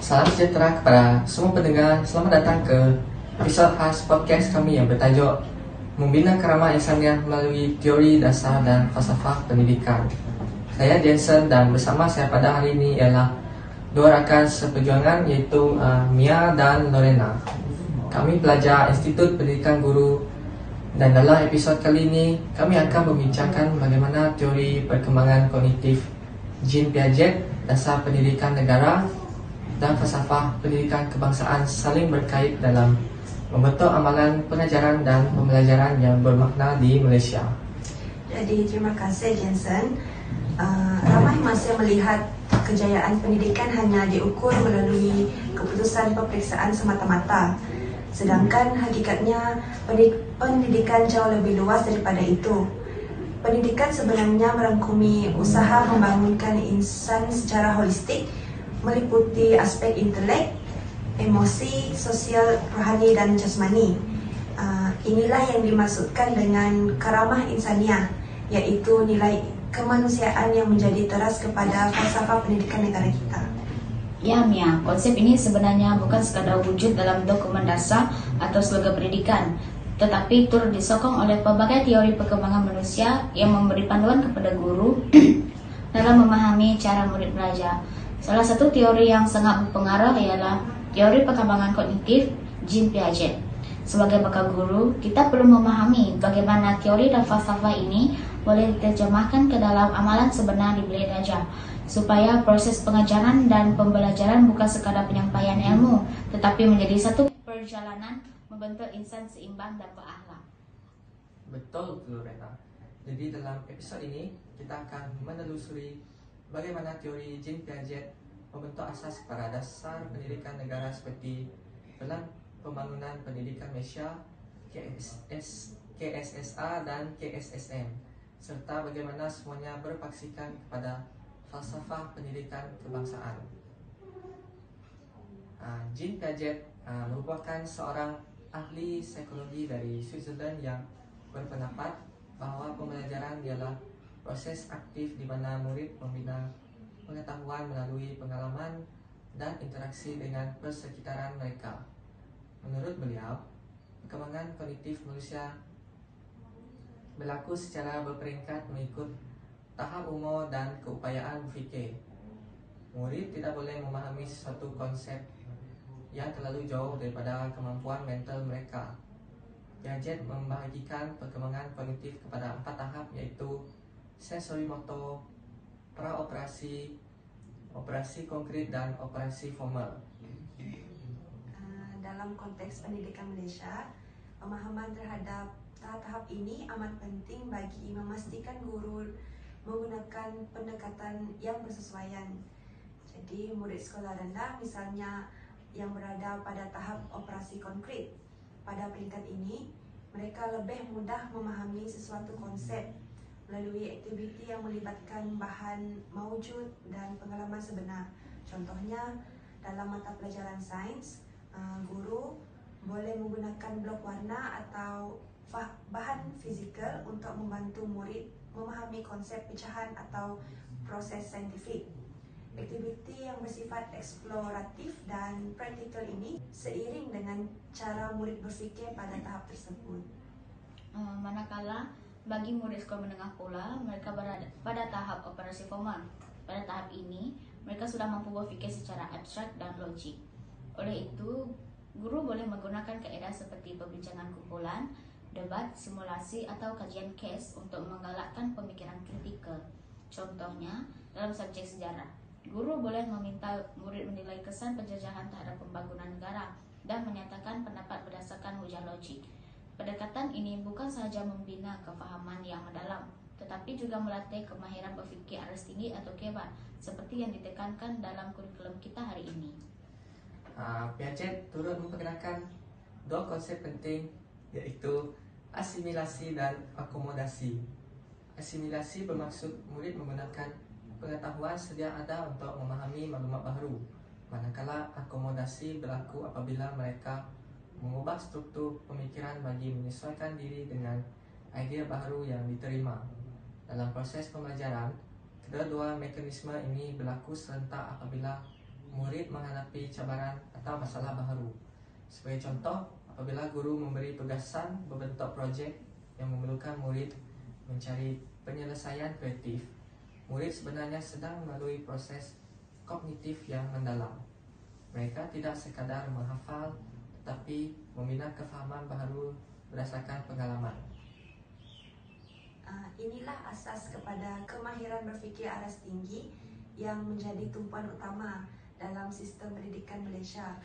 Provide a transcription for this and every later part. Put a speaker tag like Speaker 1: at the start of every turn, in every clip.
Speaker 1: Salam sejahtera kepada semua pendengar. Selamat datang ke episode khas podcast kami yang bertajuk Membina Kerama Insaniah melalui Teori Dasar dan Falsafah Pendidikan. Saya Jensen dan bersama saya pada hari ini ialah dua rakan seperjuangan iaitu Mia dan Lorena. Kami pelajar Institut Pendidikan Guru dan dalam episod kali ini kami akan membincangkan bagaimana teori perkembangan kognitif Jean Piaget, dasar pendidikan negara dan falsafah pendidikan kebangsaan saling berkait dalam membentuk amalan pengajaran dan pembelajaran yang bermakna di Malaysia.
Speaker 2: Jadi terima kasih Jensen. Ramai masih melihat kejayaan pendidikan hanya diukur melalui keputusan peperiksaan semata-mata. Sedangkan hakikatnya pendidikan jauh lebih luas daripada itu. Pendidikan sebenarnya merangkumi usaha membangunkan insan secara holistik, meliputi aspek intelek, emosi, sosial, rohani dan jasmani. Inilah yang dimaksudkan dengan karamah insaniah, yaitu nilai kemanusiaan yang menjadi teras kepada falsafah pendidikan negara kita.
Speaker 3: Ya Mia, konsep ini sebenarnya bukan sekadar wujud dalam dokumen dasar atau slogan pendidikan, tetapi turut disokong oleh pelbagai teori perkembangan manusia yang memberi panduan kepada guru dalam memahami cara murid belajar. Salah satu teori yang sangat berpengaruh ialah teori perkembangan kognitif Jean Piaget. Sebagai bakal guru, kita perlu memahami bagaimana teori dan falsafah ini boleh diterjemahkan ke dalam amalan sebenar di bilik belajar, supaya proses pengajaran dan pembelajaran bukan sekadar penyampaian ilmu, tetapi menjadi satu perjalanan membentuk insan seimbang dan berakhlak.
Speaker 1: Betul, Lorena. Jadi dalam episod ini kita akan menelusuri bagaimana teori Jean Piaget membentuk asas kepada dasar pendidikan negara seperti Pelan Pembangunan Pendidikan Malaysia, KSSA dan KSSM, serta bagaimana semuanya berpaksikan kepada falsafah pendidikan kebangsaan. Jean Piaget merupakan seorang ahli psikologi dari Switzerland yang berpendapat bahawa pembelajaran ialah proses aktif di mana murid membina pengetahuan melalui pengalaman dan interaksi dengan persekitaran mereka. Menurut beliau, perkembangan kognitif manusia berlaku secara berperingkat mengikut tahap umur dan keupayaan berfikir. Murid tidak boleh memahami sesuatu konsep yang terlalu jauh daripada kemampuan mental mereka. Piaget membahagikan perkembangan kognitif kepada 4 tahap, iaitu sensori motor, praoperasi, operasi konkret dan operasi formal.
Speaker 2: Dalam konteks pendidikan Malaysia, pemahaman terhadap tahap-tahap ini amat penting bagi memastikan guru menggunakan pendekatan yang bersesuaian. Jadi murid sekolah rendah misalnya yang berada pada tahap operasi konkret, pada peringkat ini mereka lebih mudah memahami sesuatu konsep melalui aktiviti yang melibatkan bahan maujud dan pengalaman sebenar. Contohnya, dalam mata pelajaran sains, guru boleh menggunakan blok warna atau bahan fizikal untuk membantu murid memahami konsep pecahan atau proses saintifik. Aktiviti yang bersifat eksploratif dan praktikal ini seiring dengan cara murid berfikir pada tahap tersebut.
Speaker 3: Manakala bagi murid sekolah menengah pula, mereka berada pada tahap operasi formal. Pada tahap ini, mereka sudah mampu berfikir secara abstrak dan logik. Oleh itu, guru boleh menggunakan kaedah seperti perbincangan kumpulan, debat, simulasi atau kajian case untuk menggalakkan pemikiran kritikal. Contohnya, dalam subjek sejarah, guru boleh meminta murid menilai kesan penjajahan terhadap pembangunan negara dan menyatakan pendapat berdasarkan hujah logik. Pendekatan ini bukan sahaja membina kefahaman yang mendalam, tetapi juga melatih kemahiran berfikir aras tinggi atau kebat, seperti yang ditekankan dalam kurikulum kita hari ini.
Speaker 1: Piaget turut memperkenalkan dua konsep penting, iaitu asimilasi dan akomodasi. Asimilasi bermaksud murid menggunakan pengetahuan sedia ada untuk memahami maklumat baru, manakala akomodasi berlaku apabila mereka mengubah struktur pemikiran bagi menyesuaikan diri dengan idea baru yang diterima. Dalam proses pembelajaran, kedua-dua mekanisme ini berlaku serentak apabila murid menghadapi cabaran atau masalah baru. Sebagai contoh, apabila guru memberi tugasan membentuk projek yang memerlukan murid mencari penyelesaian kreatif, murid sebenarnya sedang melalui proses kognitif yang mendalam. Mereka tidak sekadar menghafal, tetapi membina kefahaman baru berdasarkan pengalaman.
Speaker 2: Inilah asas kepada kemahiran berfikir aras tinggi yang menjadi tumpuan utama dalam sistem pendidikan Malaysia.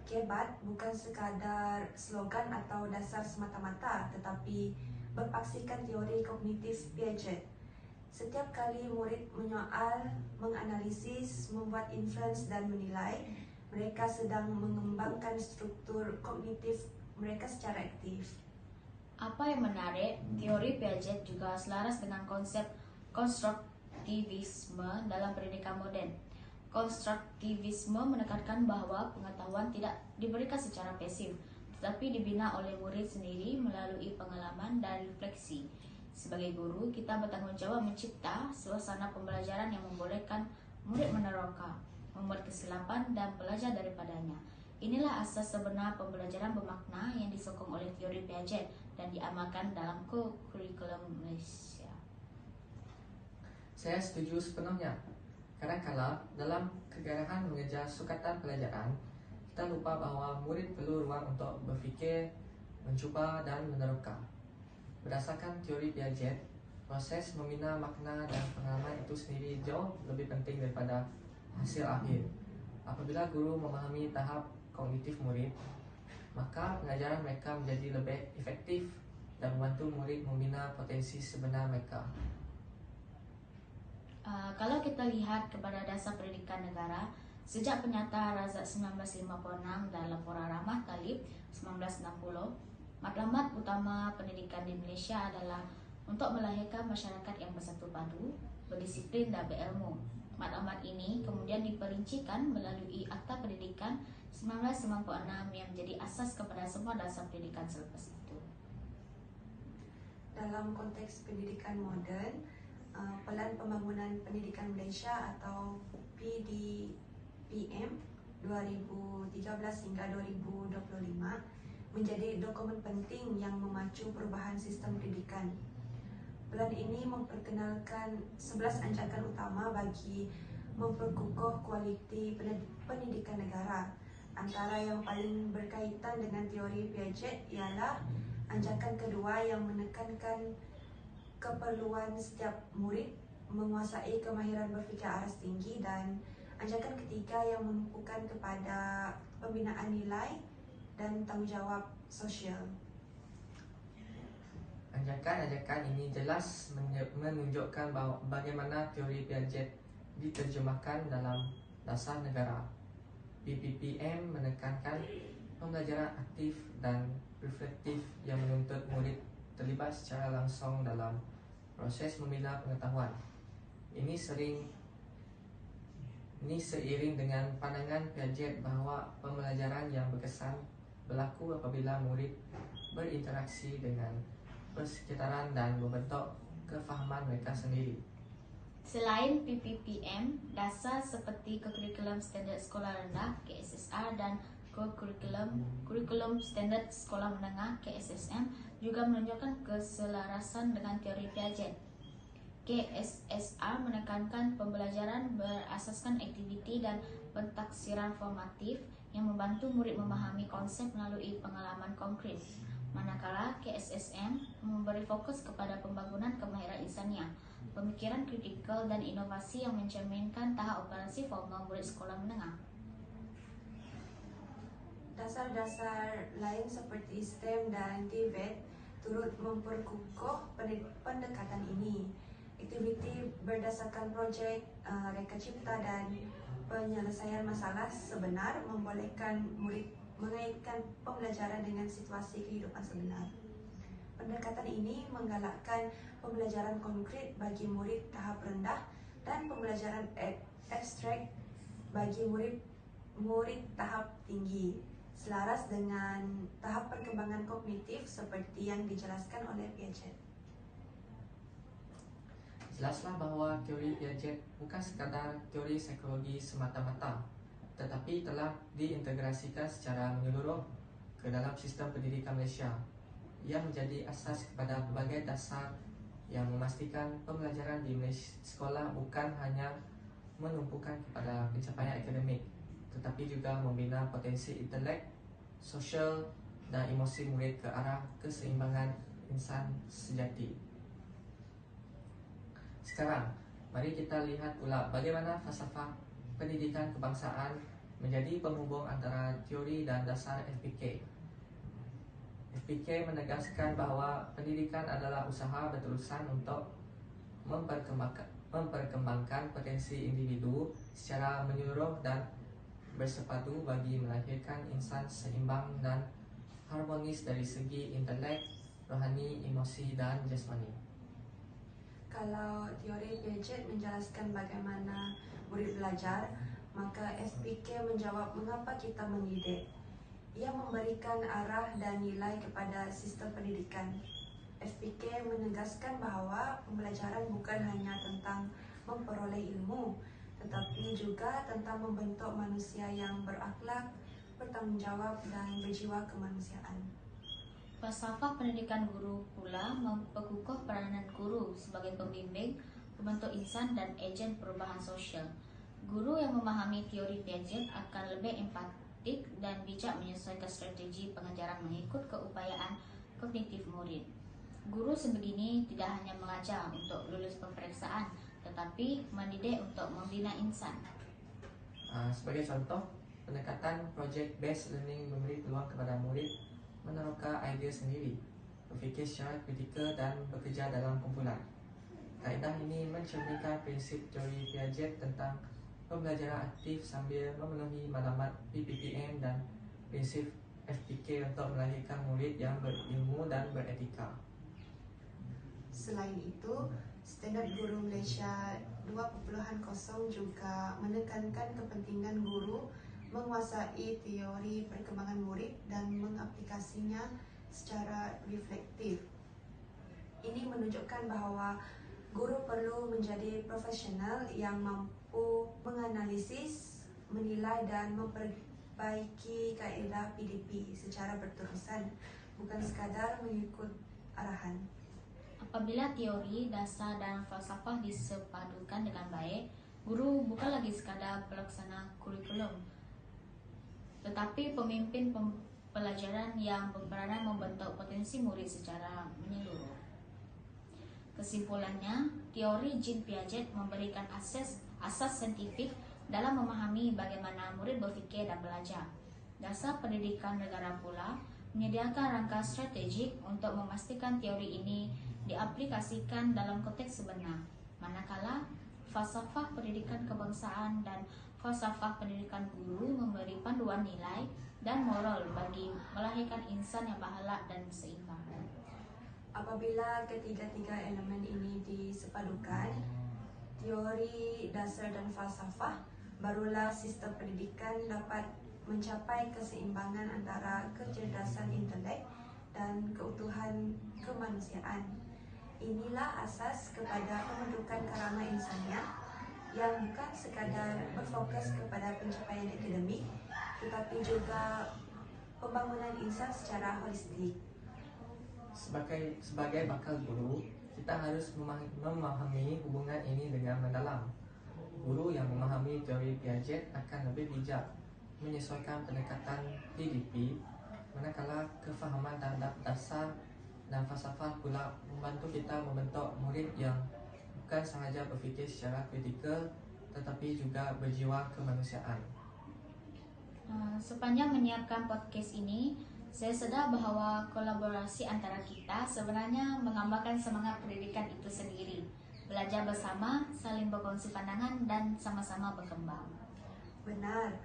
Speaker 2: KEBAT bukan sekadar slogan atau dasar semata-mata, tetapi berpaksikan teori kognitif Piaget. Setiap kali murid menyoal, menganalisis, membuat inference dan menilai, mereka sedang mengembangkan struktur kognitif mereka secara aktif.
Speaker 3: Apa yang menarik, teori Piaget juga selaras dengan konsep konstruktivisme dalam pendidikan moden. Konstruktivisme menekankan bahwa pengetahuan tidak diberikan secara pasif, tetapi dibina oleh murid sendiri melalui pengalaman dan refleksi. Sebagai guru, kita bertanggung jawab mencipta suasana pembelajaran yang membolehkan murid meneroka, membuat kesilapan dan belajar daripadanya. Inilah asas sebenar pembelajaran bermakna yang disokong oleh teori Piaget dan diamalkan dalam kurikulum Malaysia.
Speaker 1: Saya setuju sepenuhnya. Kadang-kala dalam kegerahan mengejar sukatan pelajaran, kita lupa bahwa murid perlu ruang untuk berfikir, mencuba dan meneroka. Berdasarkan teori Piaget, proses membina makna dan pengalaman itu sendiri jauh lebih penting daripada hasil akhir. Apabila guru memahami tahap kognitif murid, maka pengajaran mereka menjadi lebih efektif dan membantu murid membina potensi sebenar mereka.
Speaker 3: Kalau kita lihat kepada dasar pendidikan negara, sejak Penyata Razak 1956 dan Laporan Rahmat Talib 1960, matlamat utama pendidikan di Malaysia adalah untuk melahirkan masyarakat yang bersatu padu, berdisiplin dan berilmu. Matlamat ini kemudian diperincikan melalui Akta Pendidikan 1996 yang menjadi asas kepada semua dasar pendidikan selepas itu.
Speaker 2: Dalam konteks pendidikan moden, Pelan Pembangunan Pendidikan Malaysia atau PDPM 2013 hingga 2025 menjadi dokumen penting yang memacu perubahan sistem pendidikan. Pelan ini memperkenalkan 11 anjakan utama bagi memperkukuh kualiti pendidikan negara. Antara yang paling berkaitan dengan teori Piaget ialah anjakan kedua yang menekankan keperluan setiap murid menguasai kemahiran berfikir aras tinggi, dan anjakan ketiga yang menumpukan kepada pembinaan nilai dan tanggungjawab sosial.
Speaker 1: Anjakan-anjakan ini jelas menunjukkan bagaimana teori Piaget diterjemahkan dalam dasar negara. PPPM menekankan pembelajaran aktif dan reflektif yang menuntut murid terlibat secara langsung dalam proses membina pengetahuan. Ini seiring dengan pandangan Piaget bahawa pembelajaran yang berkesan berlaku apabila murid berinteraksi dengan persekitaran dan membentuk kefahaman mereka sendiri.
Speaker 3: Selain PPPM, dasar seperti Kurikulum Standard Sekolah Rendah KSSR dan Kurikulum Standard Sekolah Menengah KSSM juga menunjukkan keselarasan dengan teori Piaget. KSSR menekankan pembelajaran berasaskan aktiviti dan pentaksiran formatif yang membantu murid memahami konsep melalui pengalaman konkret. Manakala KSSM memberi fokus kepada pembangunan kemahiran insaniah, pemikiran kritikal dan inovasi yang mencerminkan tahap operasi formal murid sekolah menengah.
Speaker 2: Dasar-dasar lain seperti STEM dan TVET turut memperkukuh pendekatan ini. Aktiviti berdasarkan projek, reka cipta dan penyelesaian masalah sebenar membolehkan murid mengaitkan pembelajaran dengan situasi kehidupan sebenar. Pendekatan ini menggalakkan pembelajaran konkret bagi murid tahap rendah dan pembelajaran abstrak bagi murid tahap tinggi, selaras dengan tahap perkembangan kognitif seperti yang dijelaskan oleh Piaget.
Speaker 1: Jelaslah bahwa teori Piaget bukan sekadar teori psikologi semata-mata, tetapi telah diintegrasikan secara menyeluruh ke dalam sistem pendidikan Malaysia. Ia menjadi asas kepada pelbagai dasar yang memastikan pembelajaran di sekolah bukan hanya menumpukan kepada pencapaian akademik, tetapi juga membina potensi intelek, sosial dan emosi murid ke arah keseimbangan insan sejati. Sekarang, mari kita lihat pula bagaimana falsafah pendidikan kebangsaan menjadi penghubung antara teori dan dasar FPK. FPK menegaskan bahawa pendidikan adalah usaha berterusan untuk memperkembangkan potensi individu secara menyeluruh dan bersepadu bagi melahirkan insan seimbang dan harmonis dari segi intelek, rohani, emosi dan jasmani.
Speaker 2: Kalau teori Piaget menjelaskan bagaimana murid belajar, maka FPK menjawab mengapa kita mendidik. Ia memberikan arah dan nilai kepada sistem pendidikan. FPK menegaskan bahawa pembelajaran bukan hanya tentang memperoleh ilmu, tetapi juga tentang membentuk manusia yang berakhlak, bertanggungjawab dan berjiwa kemanusiaan.
Speaker 3: Falsafah pendidikan guru pula memperkukuh peranan guru sebagai pembimbing, pembentuk insan dan ejen perubahan sosial. Guru yang memahami teori Piaget akan lebih empatik dan bijak menyesuaikan strategi pengajaran mengikut keupayaan kognitif murid. Guru sebegini tidak hanya mengajar untuk lulus peperiksaan, tetapi mendidik untuk membina insan.
Speaker 1: Sebagai contoh, pendekatan project based learning memberi peluang kepada murid meneroka idea sendiri, berfikir secara kritikal dan bekerja dalam kumpulan. Kaedah ini mencerminkan prinsip teori Piaget tentang pembelajaran aktif sambil memenuhi maklumat PPPM dan prinsip FPK untuk melahirkan murid yang berilmu dan beretika.
Speaker 2: Selain itu, Standard Guru Malaysia 2.0 juga menekankan kepentingan guru menguasai teori perkembangan murid dan mengaplikasinya secara reflektif. Ini menunjukkan bahawa guru perlu menjadi profesional yang mampu menganalisis, menilai dan memperbaiki kaedah PDP secara berterusan, bukan sekadar mengikut arahan.
Speaker 3: Apabila teori, dasar dan falsafah disepadukan dengan baik, guru bukan lagi sekadar pelaksana kurikulum, tetapi pemimpin pelajaran yang berperanan membentuk potensi murid secara menyeluruh. Kesimpulannya, teori Jean Piaget memberikan asas saintifik dalam memahami bagaimana murid berfikir dan belajar. Dasar pendidikan negara pula menyediakan rangka strategik untuk memastikan teori ini diaplikasikan dalam konteks sebenar, manakala falsafah pendidikan kebangsaan dan falsafah pendidikan guru memberi panduan nilai dan moral bagi melahirkan insan yang berakhlak dan seimbang.
Speaker 2: Apabila ketiga-tiga elemen ini disepadukan, teori, dasar dan falsafah, barulah sistem pendidikan dapat mencapai keseimbangan antara kecerdasan intelek dan keutuhan kemanusiaan. Inilah asas kepada pembentukan karama insaniah yang bukan sekadar berfokus kepada pencapaian akademik, tetapi juga pembangunan insan secara holistik.
Speaker 1: Sebagai bakal guru, kita harus memahami hubungan ini dengan mendalam. Guru yang memahami teori Piaget akan lebih bijak menyesuaikan pendekatan PDP, manakala kefahaman terhadap dasar dan falsafah pula membantu kita membentuk murid yang bukan sahaja berfikir secara kritikal tetapi juga berjiwa kemanusiaan.
Speaker 3: Sepanjang menyiapkan podcast ini, saya sedar bahawa kolaborasi antara kita sebenarnya menggambarkan semangat pendidikan itu sendiri. Belajar bersama, saling berkongsi pandangan dan sama-sama berkembang.
Speaker 2: Benar,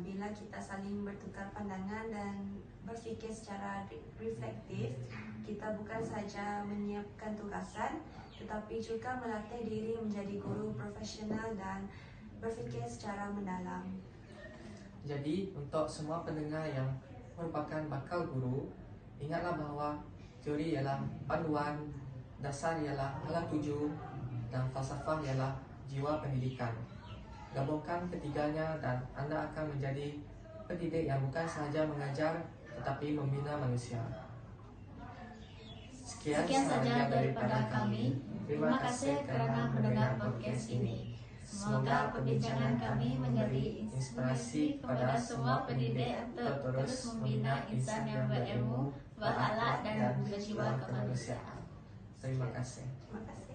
Speaker 2: bila kita saling bertukar pandangan dan berfikir secara reflektif, kita bukan saja menyiapkan tugasan, tetapi juga melatih diri menjadi guru profesional dan berfikir secara mendalam.
Speaker 1: Jadi, untuk semua pendengar yang merupakan bakal guru, ingatlah bahawa teori ialah panduan, dasar ialah alat tuju, dan falsafah ialah jiwa pendidikan. Gabungkan ketiganya dan Anda akan menjadi pendidik yang bukan sahaja mengajar tetapi membina manusia.
Speaker 3: Sekian saja daripada kami. Terima kasih kerana mendengar podcast ini. Semoga perbincangan kami menjadi inspirasi kepada semua pendidik untuk terus membina insan yang berilmu, berakhlak dan berjiwa kemanusiaan.
Speaker 1: Terima kasih.
Speaker 2: Terima kasih.